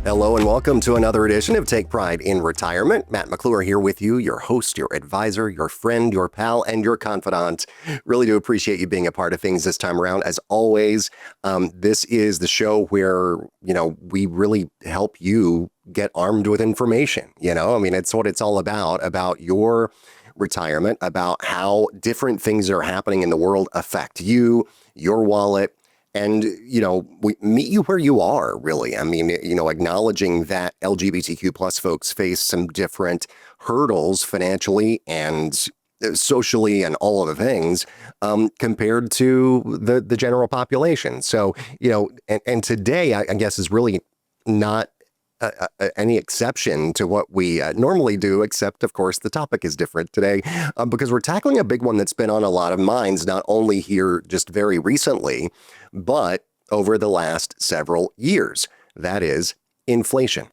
Hello and welcome to another edition of Take Pride in Retirement. Matt McClure here with you, your host, your advisor, your friend, your pal, and your confidant. Really do appreciate you being a part of things this time around. As always, this is the show where, we really help you get armed with information. It's what it's all about your retirement, about how different things that are happening in the world affect you, your wallet, and, we meet you where you are, really. Acknowledging that LGBTQ plus folks face some different hurdles financially and socially and all of the things compared to the general population. So, and today, I guess, is really not any exception to what we normally do, except, of course, the topic is different today because we're tackling a big one that's been on a lot of minds, not only here just very recently, but over the last several years. That is inflation.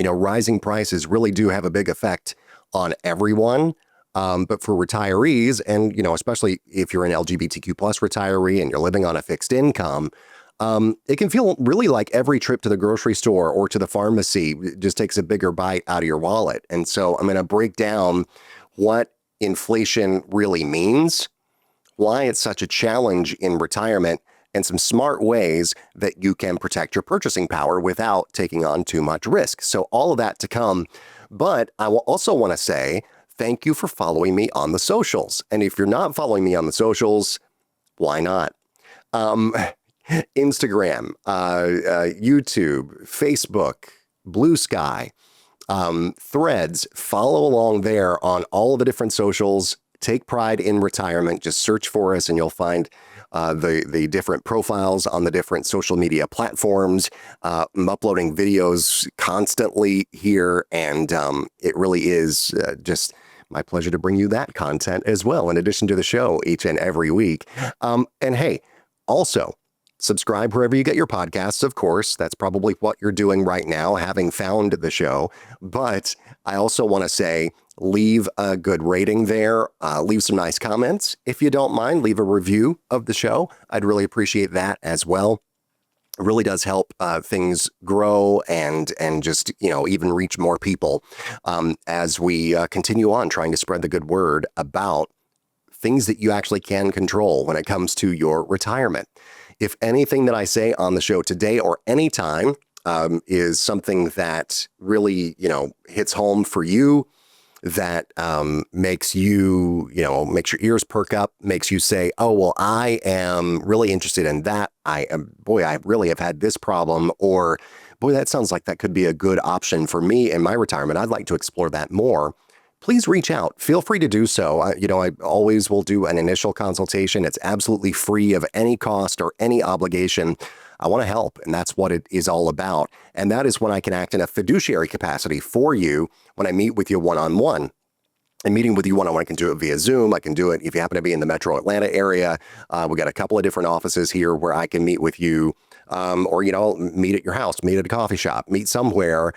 Rising prices really do have a big effect on everyone. But for retirees, and, especially if you're an LGBTQ plus retiree and you're living on a fixed income, it can feel really like every trip to the grocery store or to the pharmacy just takes a bigger bite out of your wallet. And so I'm going to break down what inflation really means, why it's such a challenge in retirement, and some smart ways that you can protect your purchasing power without taking on too much risk. So all of that to come. But I will also want to say thank you for following me on the socials. And if you're not following me on the socials, why not? Instagram, YouTube, Facebook, Blue Sky, Threads. Follow along there on all of the different socials. Take Pride in Retirement. Just search for us and you'll find the different profiles on the different social media platforms. I'm uploading videos constantly here, and it really is just my pleasure to bring you that content as well, in addition to the show each and every week. And hey, also, subscribe wherever you get your podcasts, of course. That's probably what you're doing right now, having found the show. But I also want to say, leave a good rating there. Leave some nice comments. If you don't mind, leave a review of the show. I'd really appreciate that as well. It really does help things grow and just, even reach more people as we continue on trying to spread the good word about things that you actually can control when it comes to your retirement. If anything that I say on the show today or anytime is something that really, hits home for you, that makes you, makes your ears perk up, makes you say, oh, well, I am really interested in that. I really have had this problem, or boy, that sounds like that could be a good option for me in my retirement. I'd like to explore that more. Please reach out. Feel free to do so. I always will do an initial consultation. It's absolutely free of any cost or any obligation. I want to help, and that's what it is all about. And that is when I can act in a fiduciary capacity for you when I meet with you one-on-one. And meeting with you one-on-one, I can do it via Zoom. I can do it if you happen to be in the metro Atlanta area. We got a couple of different offices here where I can meet with you. Or, meet at your house, meet at a coffee shop, meet somewhere,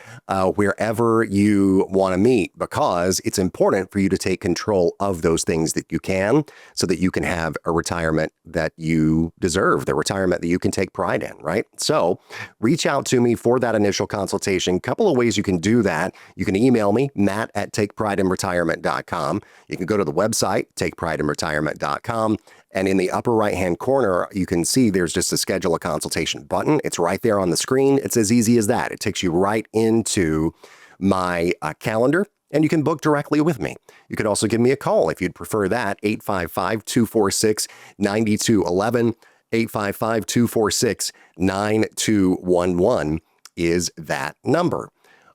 wherever you want to meet, because it's important for you to take control of those things that you can, so that you can have a retirement that you deserve, the retirement that you can take pride in, right? So reach out to me for that initial consultation. Couple of ways you can do that. You can email me, matt@takeprideinretirement.com. You can go to the website, takeprideinretirement.com. And in the upper right-hand corner, you can see there's just a schedule a consultation button. It's right there on the screen. It's as easy as that. It takes you right into my calendar, and you can book directly with me. You could also give me a call if you'd prefer that. 855-246-9211. 855-246-9211 is that number.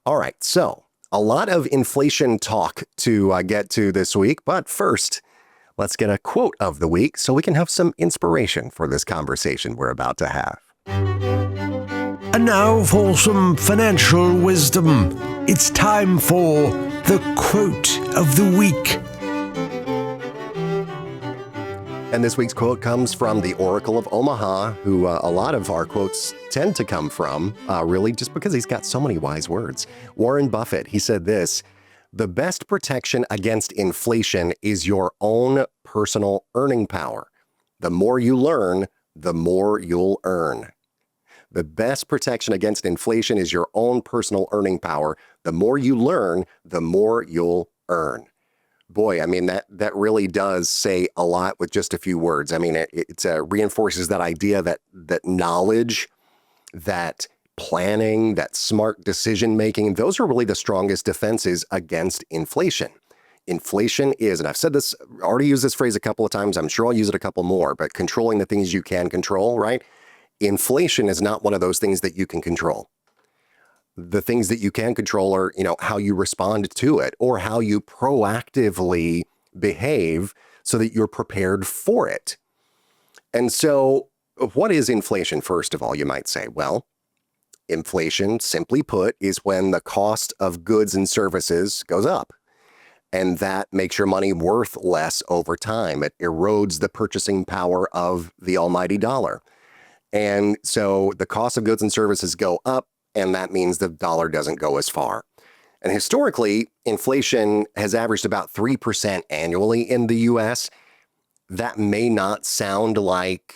All right, so a lot of inflation talk to get to this week, but first, let's get a quote of the week so we can have some inspiration for this conversation we're about to have. And now for some financial wisdom. It's time for the quote of the week. And this week's quote comes from the Oracle of Omaha, who a lot of our quotes tend to come from, really just because he's got so many wise words. Warren Buffett, he said this: "The best protection against inflation is your own personal earning power. The more you learn, the more you'll earn." The best protection against inflation is your own personal earning power. The more you learn, the more you'll earn. Boy, I mean, that really does say a lot with just a few words. I mean, it reinforces that idea that knowledge, that planning, that smart decision making, those are really the strongest defenses against inflation. Inflation is, and I've said this, already used this phrase a couple of times, I'm sure I'll use it a couple more, but controlling the things you can control, right? Inflation is not one of those things that you can control. The things that you can control are, how you respond to it or how you proactively behave so that you're prepared for it. And so what is inflation, first of all, you might say? Well, inflation, simply put, is when the cost of goods and services goes up. And that makes your money worth less over time. It erodes the purchasing power of the almighty dollar. And so the cost of goods and services go up, and that means the dollar doesn't go as far. And historically, inflation has averaged about 3% annually in the US. That may not sound like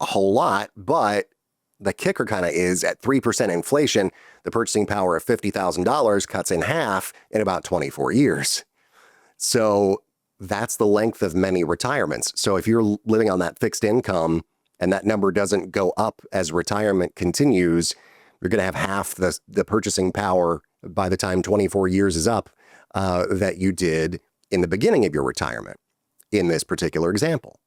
a whole lot, but the kicker kind of is at 3% inflation, the purchasing power of $50,000 cuts in half in about 24 years. So that's the length of many retirements. So if you're living on that fixed income and that number doesn't go up as retirement continues, you're going to have half the purchasing power by the time 24 years is up that you did in the beginning of your retirement in this particular example.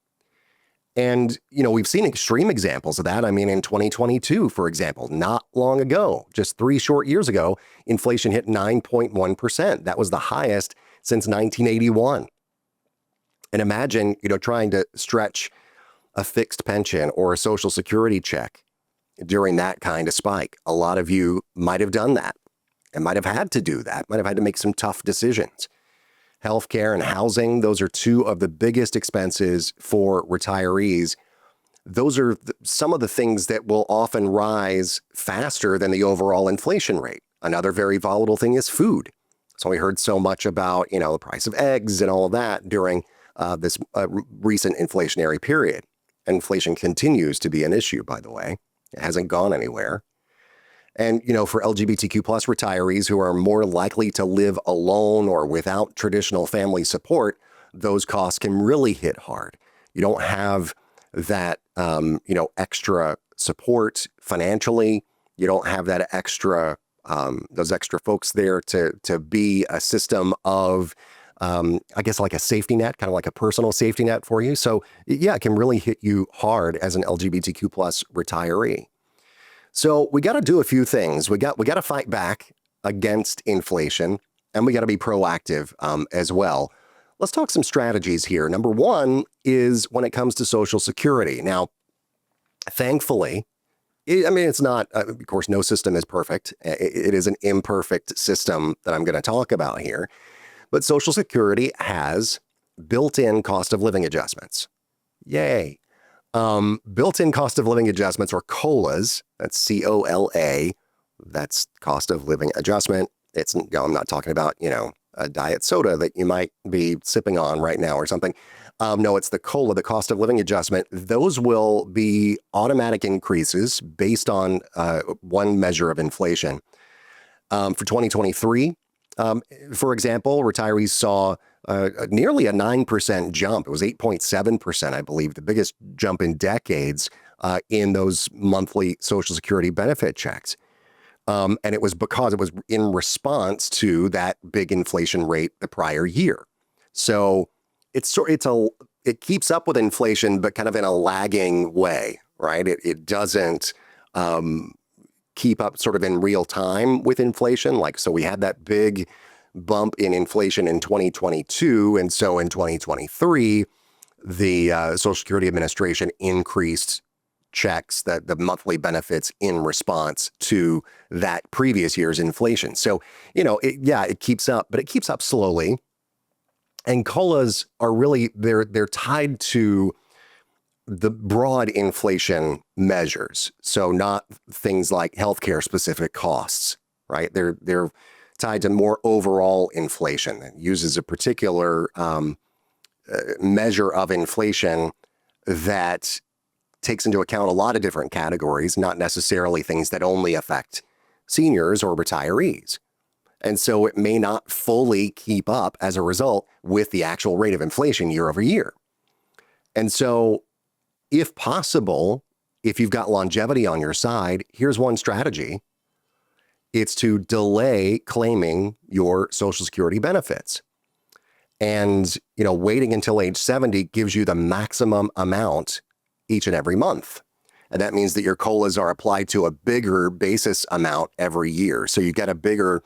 And, we've seen extreme examples of that. I mean, in 2022, for example, not long ago, just 3 short years ago, inflation hit 9.1%. That was the highest since 1981. And imagine, trying to stretch a fixed pension or a Social Security check during that kind of spike. A lot of you might have done that and might have had to do that, might have had to make some tough decisions. Healthcare and housing, those are two of the biggest expenses for retirees. Those are some of the things that will often rise faster than the overall inflation rate. Another very volatile thing is food. So we heard so much about, the price of eggs and all of that during this recent inflationary period. Inflation continues to be an issue, by the way. It hasn't gone anywhere. And, for LGBTQ plus retirees who are more likely to live alone or without traditional family support, those costs can really hit hard. You don't have that, extra support financially. You don't have that extra, those extra folks there to be a system of, I guess, like a safety net, kind of like a personal safety net for you. So yeah, it can really hit you hard as an LGBTQ plus retiree. So we got to do a few things. We got to fight back against inflation, and we got to be proactive as well. Let's talk some strategies here. Number one is when it comes to Social Security. Now, thankfully, it's not, of course, no system is perfect. It is an imperfect system that I'm going to talk about here. But Social Security has built-in cost of living adjustments. Yay. Built-in cost of living adjustments, or COLAs, that's COLA, that's cost of living adjustment. I'm not talking about, a diet soda that you might be sipping on right now or something. No, it's the COLA, the cost of living adjustment. Those will be automatic increases based on one measure of inflation. For 2023, for example, retirees saw nearly a 9% jump. It was 8.7%, I believe, the biggest jump in decades in those monthly Social Security benefit checks. And it was because it was in response to that big inflation rate the prior year. So it keeps up with inflation, but kind of in a lagging way, right? It doesn't keep up sort of in real time with inflation. So we had that big bump in inflation in 2022. And so in 2023, the Social Security Administration increased checks, the monthly benefits, in response to that previous year's inflation. So, it keeps up, but it keeps up slowly. And COLAs are really, they're tied to the broad inflation measures. So not things like healthcare specific costs, right? They're tied to more overall inflation. It uses a particular measure of inflation that takes into account a lot of different categories, not necessarily things that only affect seniors or retirees. And so it may not fully keep up as a result with the actual rate of inflation year over year. And so if possible, if you've got longevity on your side, here's one strategy. It's to delay claiming your Social Security benefits. And, waiting until age 70 gives you the maximum amount each and every month. And that means that your COLAs are applied to a bigger basis amount every year. So you get a bigger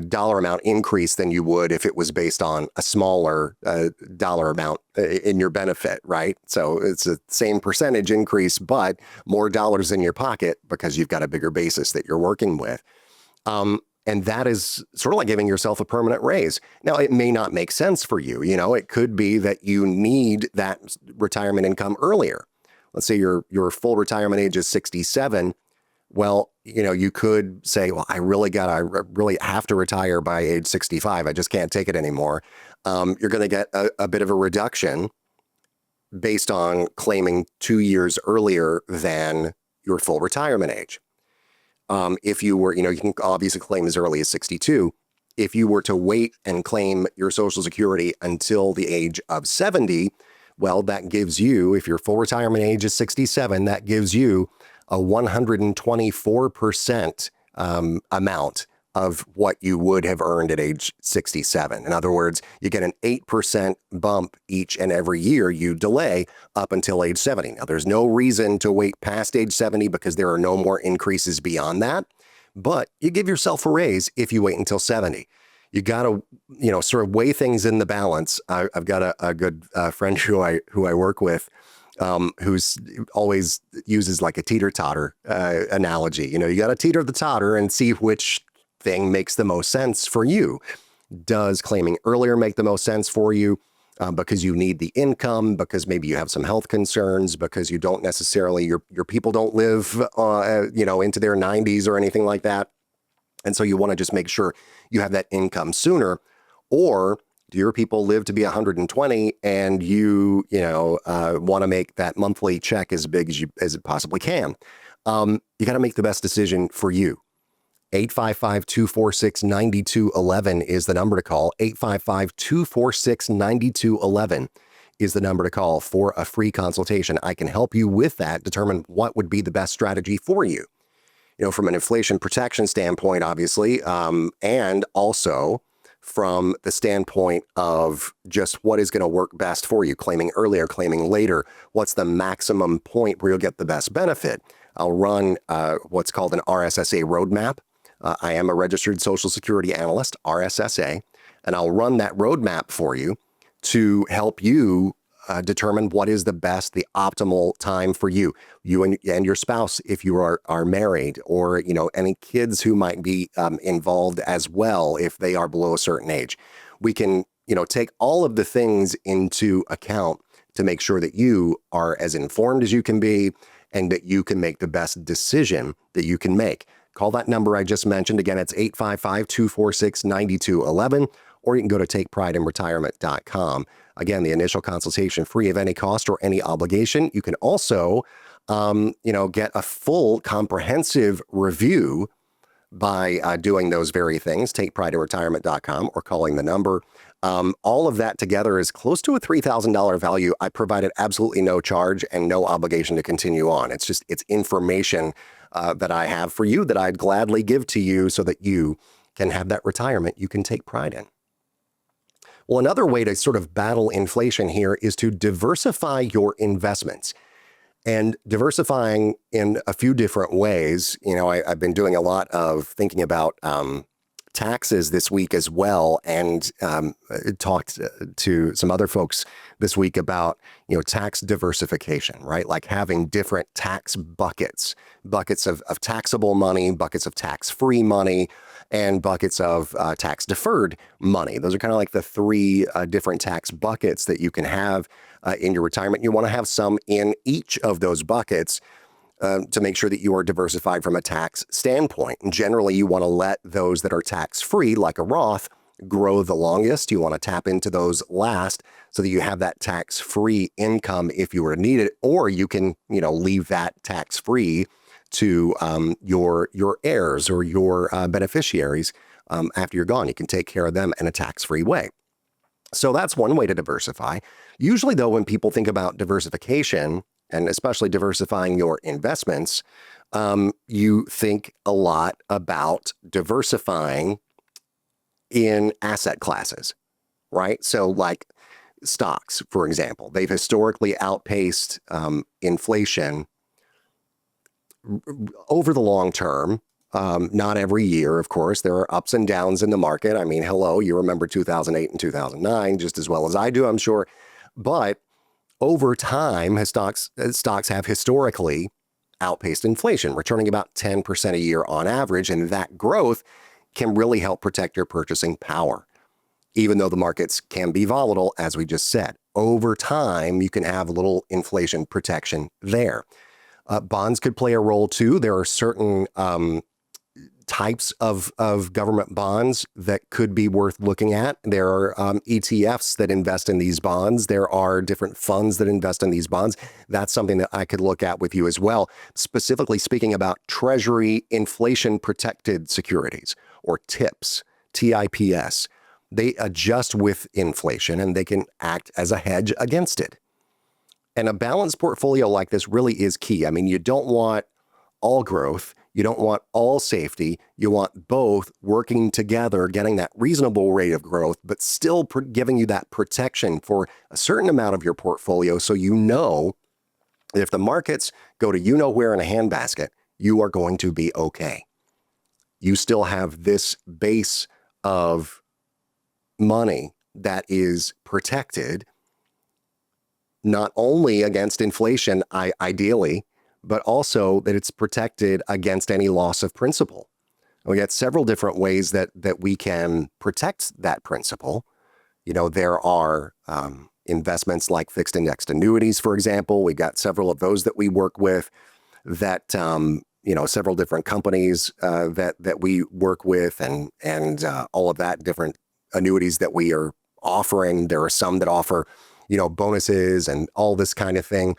dollar amount increase than you would if it was based on a smaller dollar amount in your benefit, right? So it's the same percentage increase, but more dollars in your pocket because you've got a bigger basis that you're working with. And that is sort of like giving yourself a permanent raise. Now, it may not make sense for you. It could be that you need that retirement income earlier. Let's say your full retirement age is 67. Well, you could say, well, I really have to retire by age 65. I just can't take it anymore. You're going to get a bit of a reduction based on claiming 2 years earlier than your full retirement age. If you were, you can obviously claim as early as 62. If you were to wait and claim your Social Security until the age of 70, well, that gives you, if your full retirement age is 67, that gives you a 124% amount of what you would have earned at age 67. In other words, you get an 8% bump each and every year you delay up until age 70. Now, there's no reason to wait past age 70 because there are no more increases beyond that, but you give yourself a raise if you wait until 70. You got to, sort of weigh things in the balance. I've got a good friend who I work with, who's always uses like a teeter-totter analogy. You got to teeter the totter and see which thing makes the most sense for you. Does claiming earlier make the most sense for you because you need the income, because maybe you have some health concerns, because you don't necessarily, your people don't live, into their 90s or anything like that. And so you want to just make sure you have that income sooner? Or do your people live to be 120 and you want to make that monthly check as big as it possibly can? You got to make the best decision for you. 855-246-9211 is the number to call. 855-246-9211 is the number to call for a free consultation. I can help you with that, determine what would be the best strategy for you. From an inflation protection standpoint, obviously, and also from the standpoint of just what is going to work best for you, claiming earlier, claiming later, what's the maximum point where you'll get the best benefit. I'll run what's called an RSSA roadmap. I am a registered Social Security analyst, RSSA, and I'll run that roadmap for you to help you determine what is the best, the optimal time for you and your spouse, if you are married, or, any kids who might be involved as well, if they are below a certain age. We can, take all of the things into account to make sure that you are as informed as you can be and that you can make the best decision that you can make. Call that number I just mentioned. Again, it's 855-246-9211, or you can go to takeprideinretirement.com. Again, the initial consultation free of any cost or any obligation. You can also, get a full comprehensive review by doing those very things, takeprideinretirement.com, or calling the number. All of that together is close to a $3,000 value. I provided absolutely no charge and no obligation to continue on. It's information that I have for you that I'd gladly give to you so that you can have that retirement you can take pride in. Well, another way to sort of battle inflation here is to diversify your investments. And diversifying in a few different ways. I've been doing a lot of thinking about taxes this week as well, and talked to some other folks this week about, tax diversification, right? Like having different tax buckets of taxable money, buckets of tax-free money, and buckets of tax-deferred money. Those are kind of like the three different tax buckets that you can have in your retirement. You want to have some in each of those buckets to make sure that you are diversified from a tax standpoint. And generally, you want to let those that are tax-free, like a Roth, grow the longest. You want to tap into those last so that you have that tax-free income if you were to need it, or you can, leave that tax-free to your heirs or your beneficiaries after you're gone. You can take care of them in a tax-free way. So that's one way to diversify. Usually, though, when people think about diversification, and especially diversifying your investments, you think a lot about diversifying in asset classes, right? So like stocks, for example, they've historically outpaced inflation over the long term. Not every year, of course. There are ups and downs in the market. I mean, hello, you remember 2008 and 2009 just as well as I do, I'm sure. But over time, stocks have historically outpaced inflation, returning about 10% a year on average. And that growth can really help protect your purchasing power, even though the markets can be volatile, as we just said. Over time, you can have a little inflation protection there. Bonds could play a role too. There are certain types of government bonds that could be worth looking at. There are ETFs that invest in these bonds. There are different funds that invest in these bonds. That's something that I could look at with you as well. Specifically speaking about Treasury inflation protected securities, or TIPS, TIPS. They adjust with inflation and they can act as a hedge against it. And a balanced portfolio like this really is key. I mean, you don't want all growth. You don't want all safety. You want both working together, getting that reasonable rate of growth, but still giving you that protection for a certain amount of your portfolio. So you know that if the markets go to where in a handbasket, you are going to be okay. You still have this base of money that is protected, not only against inflation, ideally, but also that it's protected against any loss of principal. We got several different ways that we can protect that principal. There are investments like fixed indexed annuities, for example. We've got several of those that we work with that, several different companies that we work with and all of that, different annuities that we are offering. There are some that offer, bonuses and all this kind of thing.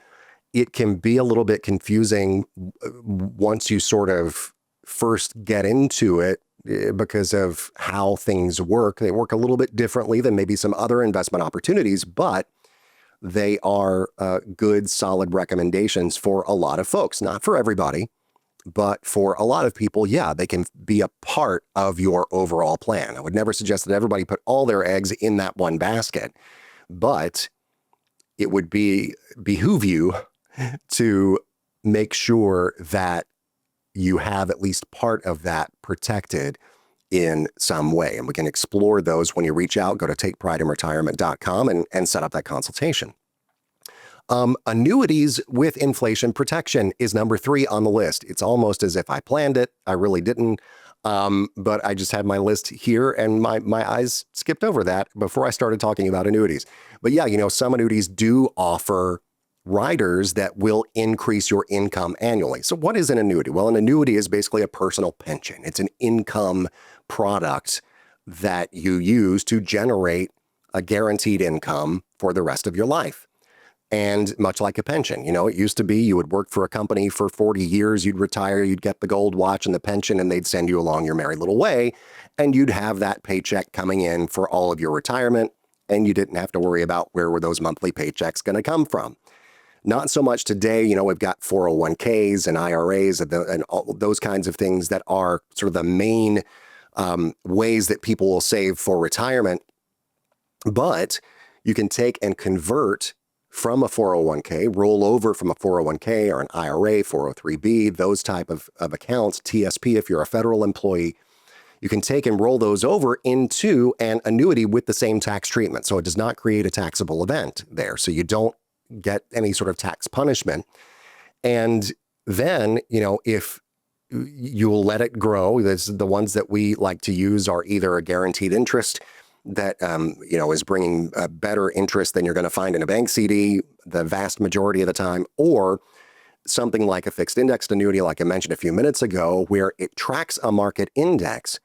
It can be a little bit confusing once you sort of first get into it because of how things work. They work a little bit differently than maybe some other investment opportunities, but they are good, solid recommendations for a lot of folks. Not for everybody, but for a lot of people, yeah, they can be a part of your overall plan. I would never suggest that everybody put all their eggs in that one basket, but it would behoove you to make sure that you have at least part of that protected in some way. And we can explore those when you reach out. Go to takeprideinretirement.com and set up that consultation. Annuities with inflation protection is number 3 on the list. It's almost as if I planned it. I really didn't. But I just had my list here and my eyes skipped over that before I started talking about annuities. But yeah, some annuities do offer riders that will increase your income annually. So what is an annuity? Well, an annuity is basically a personal pension. It's an income product that you use to generate a guaranteed income for the rest of your life. And much like a pension, it used to be you would work for a company for 40 years, you'd retire, you'd get the gold watch and the pension, and they'd send you along your merry little way. And you'd have that paycheck coming in for all of your retirement. And you didn't have to worry about where were those monthly paychecks going to come from. Not so much today. We've got 401ks and IRAs and all those kinds of things that are sort of the main ways that people will save for retirement. But you can take and convert from a 401k, roll over from a 401k or an IRA, 403b, those type of accounts, TSP if you're a federal employee. You can take and roll those over into an annuity with the same tax treatment. So it does not create a taxable event there. So you don't get any sort of tax punishment. And then, if you'll let it grow, the ones that we like to use are either a guaranteed interest that, is bringing a better interest than you're going to find in a bank CD the vast majority of the time, or something like a fixed indexed annuity, like I mentioned a few minutes ago, where it tracks a market index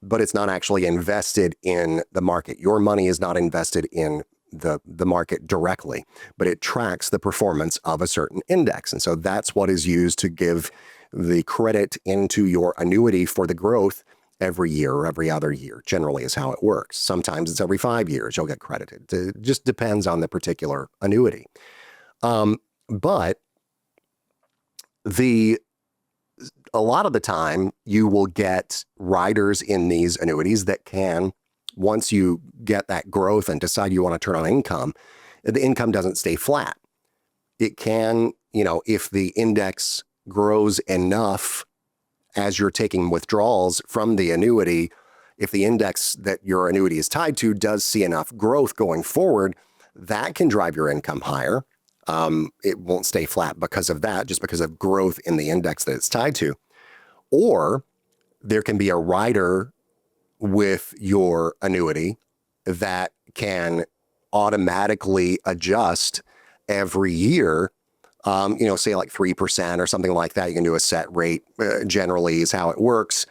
but it's not actually invested in the market. Your money is not invested in the market directly, but it tracks the performance of a certain index. And so that's what is used to give the credit into your annuity for the growth every year or every other year, generally is how it works. Sometimes it's every 5 years you'll get credited. It just depends on the particular annuity. But a lot of the time you will get riders in these annuities that can, once you get that growth and decide you want to turn on income, the income doesn't stay flat. It can, if the index grows enough as you're taking withdrawals from the annuity, if the index that your annuity is tied to does see enough growth going forward, that can drive your income higher. It won't stay flat because of that, just because of growth in the index that it's tied to. Or there can be a rider with your annuity that can automatically adjust every year, say like 3% or something like that. You can do a set rate, generally is how it works.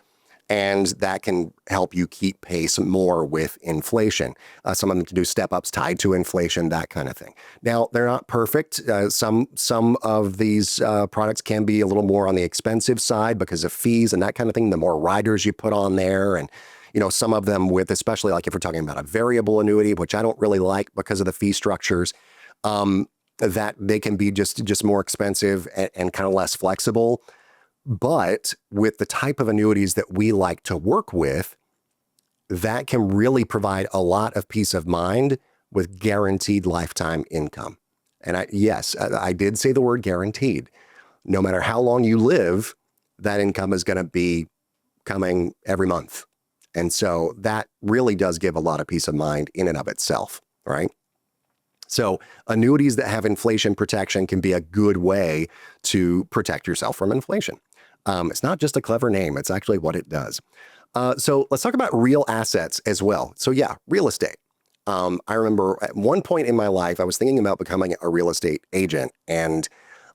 And that can help you keep pace more with inflation. Some of them can do step-ups tied to inflation, that kind of thing. Now, they're not perfect. Some of these products can be a little more on the expensive side because of fees and that kind of thing. The more riders you put on there, and some of them with, especially like if we're talking about a variable annuity, which I don't really like because of the fee structures, that they can be just more expensive and kind of less flexible. But with the type of annuities that we like to work with, that can really provide a lot of peace of mind with guaranteed lifetime income. And I did say the word guaranteed. No matter how long you live, that income is going to be coming every month. And so that really does give a lot of peace of mind in and of itself, right? So annuities that have inflation protection can be a good way to protect yourself from inflation. It's not just a clever name. It's actually what it does. So let's talk about real assets as well. So yeah, real estate. I remember at one point in my life, I was thinking about becoming a real estate agent. And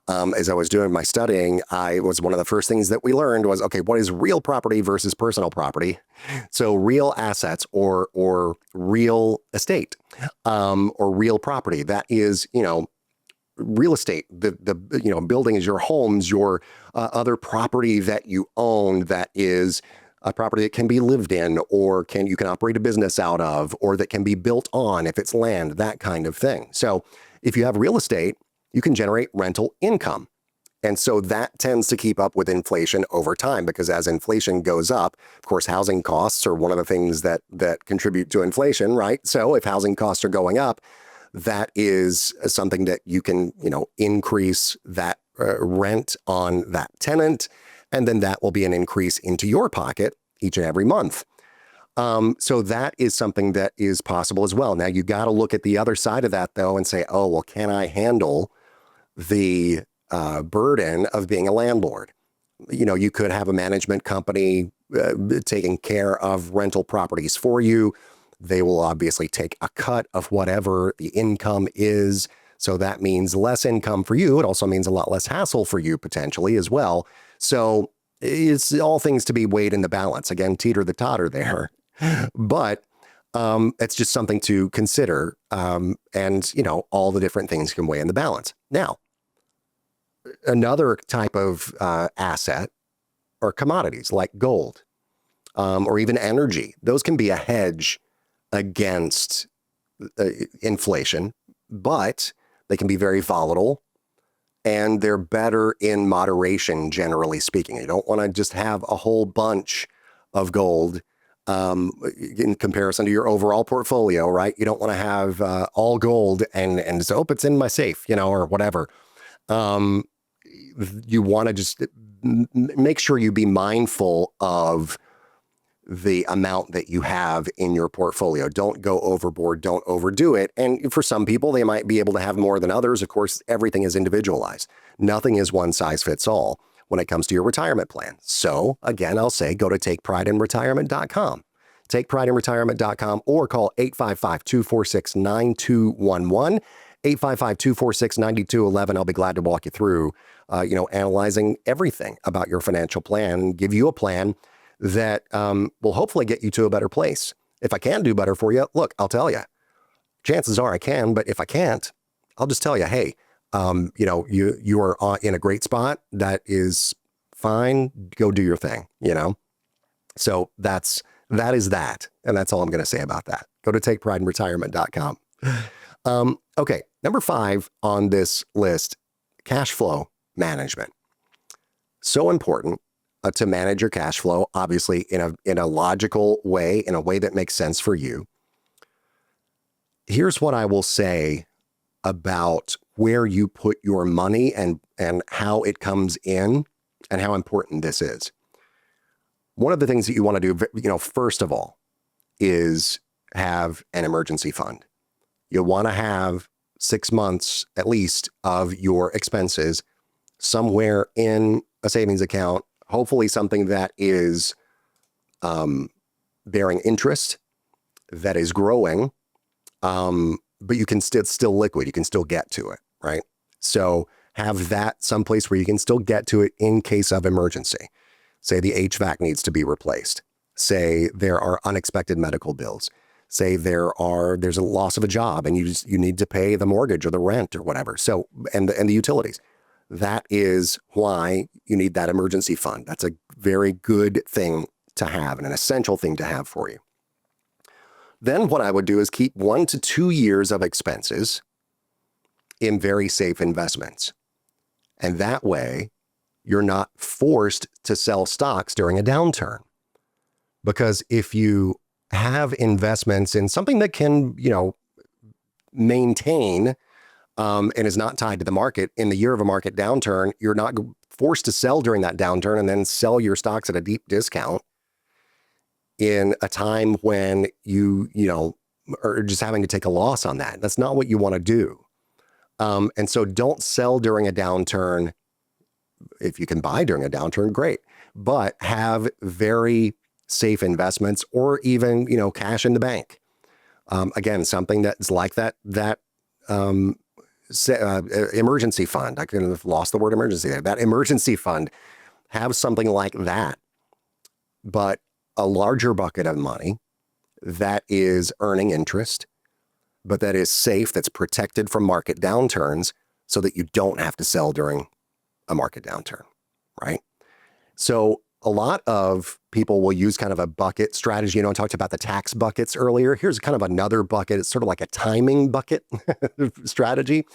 as I was doing my studying, one of the first things that we learned was, okay, what is real property versus personal property? So real assets or real estate or real property, that is, real estate, the buildings, your homes, your other property that you own, that is a property that can be lived in, or you can operate a business out of, or that can be built on if it's land, that kind of thing. So if you have real estate, you can generate rental income. And so that tends to keep up with inflation over time, because as inflation goes up, of course, housing costs are one of the things that contribute to inflation, right? So if housing costs are going up, that is something that you can, increase that rent on that tenant, and then that will be an increase into your pocket each and every month. So that is something that is possible as well. Now, you got to look at the other side of that, though, and say, oh, well, can I handle the burden of being a landlord? You could have a management company taking care of rental properties for you. They will obviously take a cut of whatever the income is. So that means less income for you. It also means a lot less hassle for you potentially as well. So it's all things to be weighed in the balance. Again, teeter the totter there. But it's just something to consider. And, all the different things can weigh in the balance. Now, another type of asset are commodities like gold or even energy. Those can be a hedge against inflation, but they can be very volatile, and they're better in moderation, generally speaking. You don't want to just have a whole bunch of gold in comparison to your overall portfolio, right? You don't want to have all gold and so, it's in my safe, or whatever. You want to just make sure you be mindful of the amount that you have in your portfolio. Don't go overboard. Don't overdo it. And for some people, they might be able to have more than others. Of course, everything is individualized. Nothing is one size fits all when it comes to your retirement plan. So again, I'll say go to takeprideinretirement.com. Takeprideinretirement.com or call 855-246-9211. 855-246-9211. I'll be glad to walk you through, analyzing everything about your financial plan and give you a plan that will hopefully get you to a better place. If I can do better for you, look, I'll tell you. Chances are I can, but if I can't, I'll just tell you, hey, you are in a great spot. That is fine. Go do your thing, So that is that. And that's all I'm going to say about that. Go to takeprideinretirement.com. Okay. Number 5 on this list, cash flow management. So important to manage your cash flow, obviously in a logical way, in a way that makes sense for you. Here's what I will say about where you put your money and how it comes in and how important this is. One of the things that you want to do, first of all, is have an emergency fund. You want to have 6 months at least of your expenses somewhere in a savings account, hopefully something that is bearing interest, that is growing, but you can still liquid. You can still get to it, right? So have that someplace where you can still get to it in case of emergency. Say the HVAC needs to be replaced. Say there are unexpected medical bills. Say there's a loss of a job and you need to pay the mortgage or the rent or whatever. So and the utilities. That is why you need that emergency fund. That's a very good thing to have and an essential thing to have for you. Then what I would do is keep 1 to 2 years of expenses in very safe investments. And that way, you're not forced to sell stocks during a downturn. Because if you have investments in something that can, maintain and is not tied to the market in the year of a market downturn, you're not forced to sell during that downturn and then sell your stocks at a deep discount in a time when you are just having to take a loss on that. That's not what you want to do. And so don't sell during a downturn. If you can buy during a downturn, great. But have very safe investments or even, cash in the bank. Again, something that's like that emergency fund. I could have lost the word emergency there. That emergency fund, have something like that, but a larger bucket of money that is earning interest, but that is safe, that's protected from market downturns so that you don't have to sell during a market downturn, right? So a lot of people will use kind of a bucket strategy. I talked about the tax buckets earlier. Here's kind of another bucket. It's sort of like a timing bucket strategy.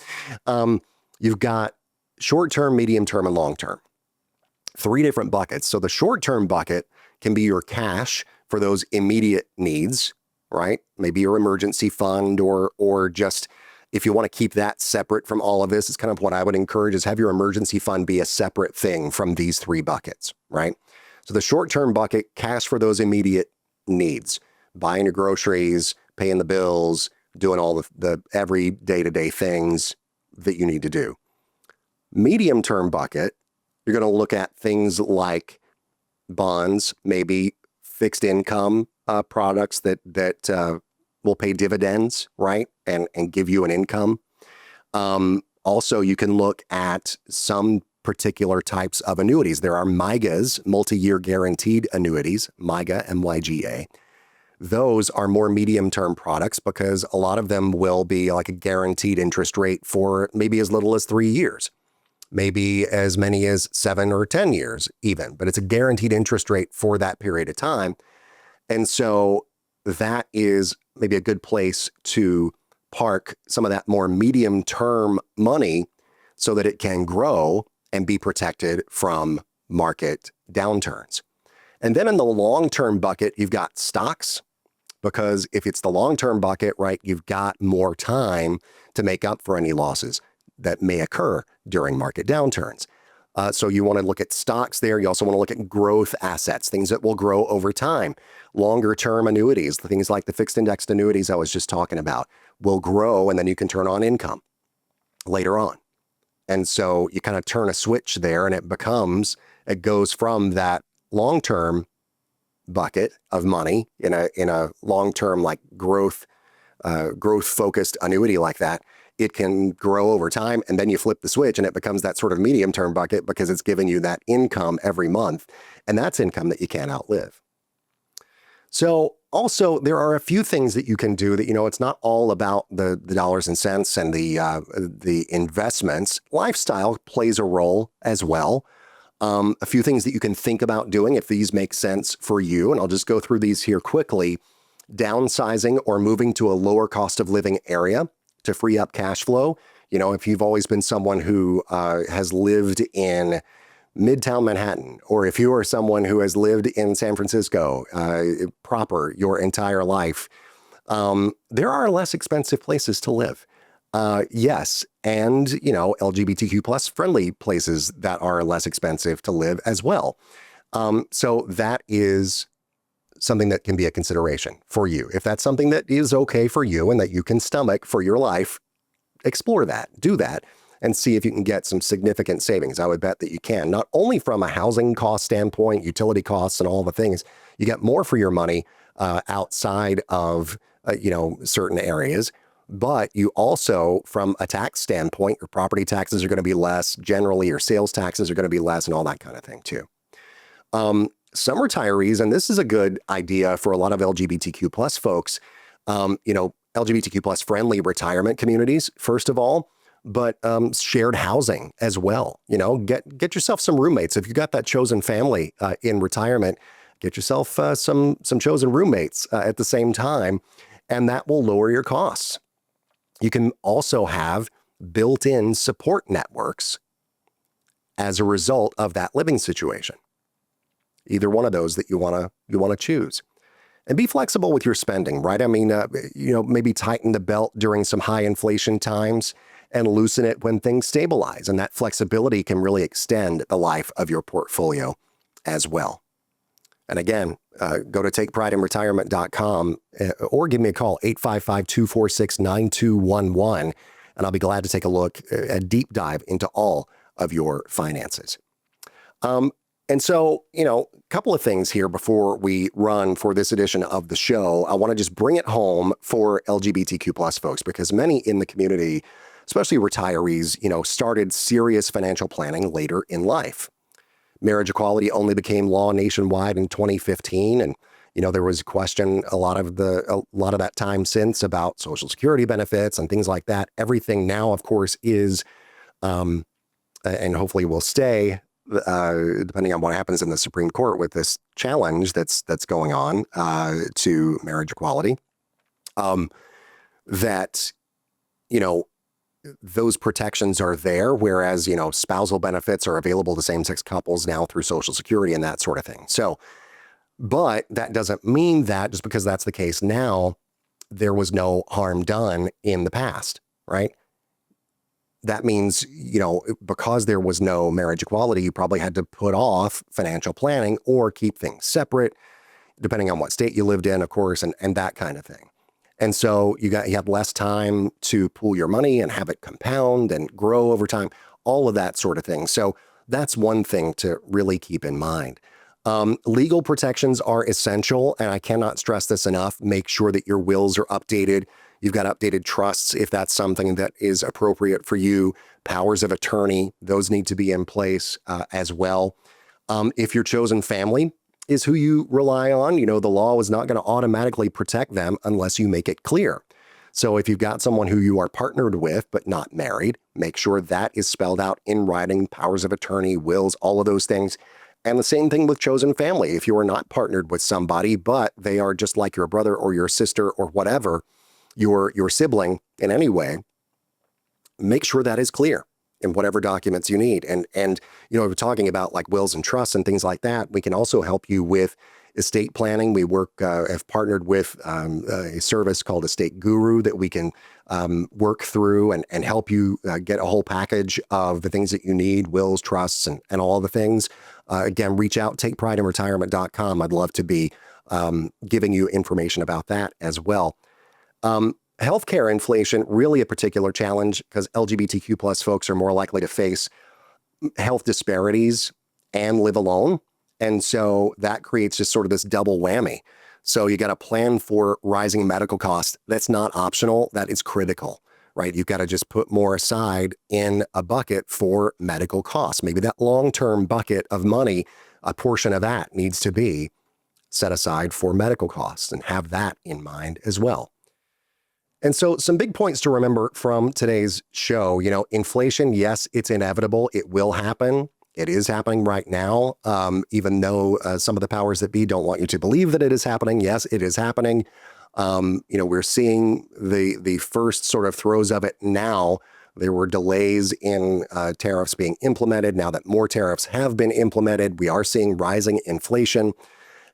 You've got short-term, medium-term, and long-term. 3 different buckets. So the short-term bucket can be your cash for those immediate needs, right? Maybe your emergency fund or just if you want to keep that separate from all of this, it's kind of what I would encourage is have your emergency fund be a separate thing from these 3 buckets, right? So the short-term bucket, cash for those immediate needs, buying your groceries, paying the bills, doing all the every day-to-day things that you need to do. Medium-term bucket, you're going to look at things like bonds, maybe fixed income products that will pay dividends, right? And give you an income. Also, you can look at some particular types of annuities. There are MYGAs, multi-year guaranteed annuities, MYGA, M-Y-G-A. Those are more medium-term products because a lot of them will be like a guaranteed interest rate for maybe as little as 3 years, maybe as many as 7 or 10 years even, but it's a guaranteed interest rate for that period of time. And so that is maybe a good place to park some of that more medium-term money so that it can grow and be protected from market downturns. And then in the long-term bucket, you've got stocks, because if it's the long-term bucket, right, you've got more time to make up for any losses that may occur during market downturns. So you want to look at stocks there. You also want to look at growth assets, things that will grow over time. Longer term annuities, things like the fixed indexed annuities I was just talking about, will grow and then you can turn on income later on. And so you kind of turn a switch there and it goes from that long-term bucket of money in a long-term like growth focused annuity like that. it can grow over time. And then you flip the switch and it becomes that sort of medium term bucket because it's giving you that income every month. And that's income that you can't outlive. So also, there are a few things that you can do that, it's not all about the dollars and cents and the investments. Lifestyle plays a role as well. A few things that you can think about doing if these make sense for you. And I'll just go through these here quickly. Downsizing or moving to a lower cost of living area to free up cash flow. If you've always been someone who has lived in Midtown Manhattan, or if you are someone who has lived in San Francisco proper your entire life, there are less expensive places to live. Yes. And, LGBTQ plus friendly places that are less expensive to live as well. So that is something that can be a consideration for you. If that's something that is okay for you and that you can stomach for your life, explore that, do that, and see if you can get some significant savings. I would bet that you can, not only from a housing cost standpoint, utility costs and all the things, you get more for your money outside of, certain areas. But you also, from a tax standpoint, your property taxes are going to be less. Generally, your sales taxes are going to be less and all that kind of thing too. Some retirees, and this is a good idea for a lot of LGBTQ plus folks, LGBTQ plus friendly retirement communities, first of all, but shared housing as well. Get yourself some roommates. If you got that chosen family in retirement, get yourself some chosen roommates at the same time, and that will lower your costs. You can also have built-in support networks as a result of that living situation. Either one of those that you want to choose. And be flexible with your spending, right? I mean, maybe tighten the belt during some high inflation times and loosen it when things stabilize. And that flexibility can really extend the life of your portfolio as well. And again, go to takeprideinretirement.com or give me a call, 855-246-9211. And I'll be glad to take a look, a deep dive into all of your finances. And so, a couple of things here before we run for this edition of the show. I want to just bring it home for LGBTQ plus folks, because many in the community, especially retirees, started serious financial planning later in life. Marriage equality only became law nationwide in 2015. And, there was a question a lot of that time since about Social Security benefits and things like that. Everything now, of course, is, and hopefully will stay, depending on what happens in the Supreme Court with this challenge that's going on to marriage equality, that, those protections are there, whereas, spousal benefits are available to same-sex couples now through Social Security and that sort of thing. So, but that doesn't mean that just because that's the case now, there was no harm done in the past, right? That means, because there was no marriage equality, you probably had to put off financial planning or keep things separate, depending on what state you lived in, of course, and that kind of thing. And so you have less time to pool your money and have it compound and grow over time, all of that sort of thing. So that's one thing to really keep in mind. Legal protections are essential, and I cannot stress this enough. Make sure that your wills are updated. You've got updated trusts if that's something that is appropriate for you. Powers of attorney, those need to be in place as well. If your chosen family is who you rely on, the law is not going to automatically protect them unless you make it clear. So if you've got someone who you are partnered with but not married, make sure that is spelled out in writing, powers of attorney, wills, all of those things. And the same thing with chosen family. If you are not partnered with somebody, but they are just like your brother or your sister or whatever, your sibling in any way, make sure that is clear in whatever documents you need. And we're talking about like wills and trusts and things like that. We can also help you with estate planning. We have partnered with a service called Estate Guru that we can work through and help you get a whole package of the things that you need, wills, trusts, and all the things. Again, reach out, takeprideinretirement.com. I'd love to be giving you information about that as well. Healthcare inflation, really a particular challenge because LGBTQ plus folks are more likely to face health disparities and live alone. And so that creates just sort of this double whammy. So you got to plan for rising medical costs. That's not optional. That is critical, right? You've got to just put more aside in a bucket for medical costs. Maybe that long-term bucket of money, a portion of that needs to be set aside for medical costs, and have that in mind as well. And so some big points to remember from today's show, inflation, yes, it's inevitable. It will happen. It is happening right now, even though some of the powers that be don't want you to believe that it is happening. Yes, it is happening. We're seeing the first sort of throes of it now. There were delays in tariffs being implemented. Now that more tariffs have been implemented, we are seeing rising inflation.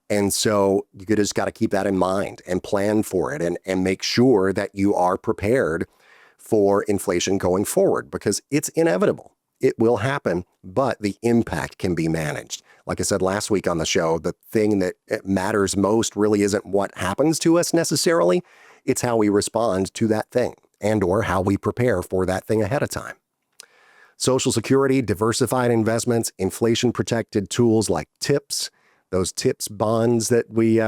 And so you just got to keep that in mind and plan for it, and make sure that you are prepared for inflation going forward, because it's inevitable. It will happen, but the impact can be managed. Like I said last week on the show, the thing that matters most really isn't what happens to us necessarily. It's how we respond to that thing, and or how we prepare for that thing ahead of time. Social Security, diversified investments, inflation protected tools like TIPS, those TIPS bonds that we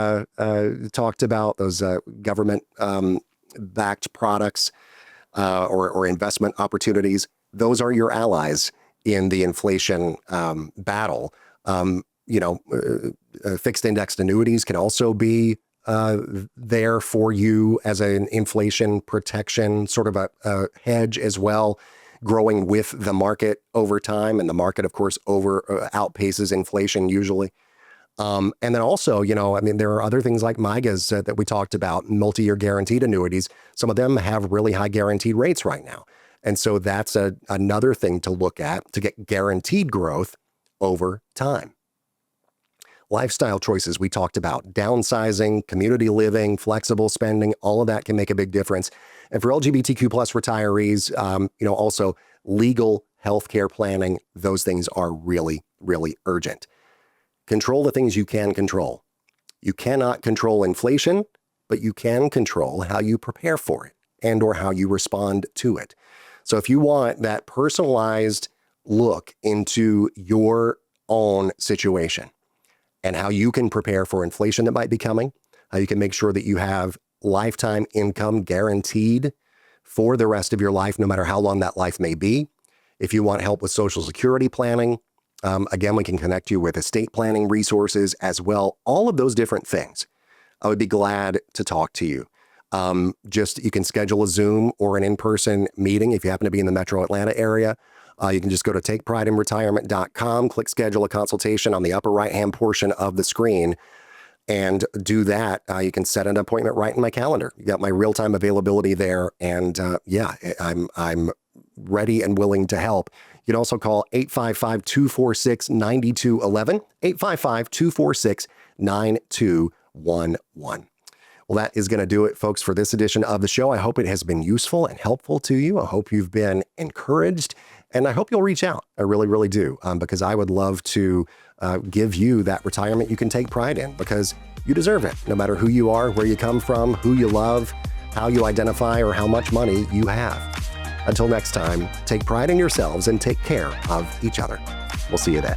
talked about, those government backed products or investment opportunities. Those are your allies in the inflation battle. Fixed indexed annuities can also be there for you as an inflation protection, sort of a hedge as well, growing with the market over time. And the market, of course, outpaces inflation usually. And then also, there are other things like MIGAs that we talked about, multi-year guaranteed annuities. Some of them have really high guaranteed rates right now. And so that's another thing to look at to get guaranteed growth over time. Lifestyle choices we talked about, downsizing, community living, flexible spending, all of that can make a big difference. And for LGBTQ plus retirees, also legal healthcare planning, those things are really, really urgent. Control the things you can control. You cannot control inflation, but you can control how you prepare for it and or how you respond to it. So if you want that personalized look into your own situation and how you can prepare for inflation that might be coming, how you can make sure that you have lifetime income guaranteed for the rest of your life, no matter how long that life may be. If you want help with Social Security planning, again, we can connect you with estate planning resources as well. All of those different things. I would be glad to talk to you. You can schedule a Zoom or an in-person meeting if you happen to be in the metro Atlanta area. You can just go to takeprideinretirement.com, click schedule a consultation on the upper right-hand portion of the screen, and do that. You can set an appointment right in my calendar. You got my real-time availability there. And I'm ready and willing to help. You can also call 855-246-9211, 855-246-9211. Well, that is going to do it, folks, for this edition of the show. I hope it has been useful and helpful to you. I hope you've been encouraged, and I hope you'll reach out. I really, really do, because I would love to give you that retirement you can take pride in, because you deserve it, no matter who you are, where you come from, who you love, how you identify, or how much money you have. Until next time, take pride in yourselves and take care of each other. We'll see you then.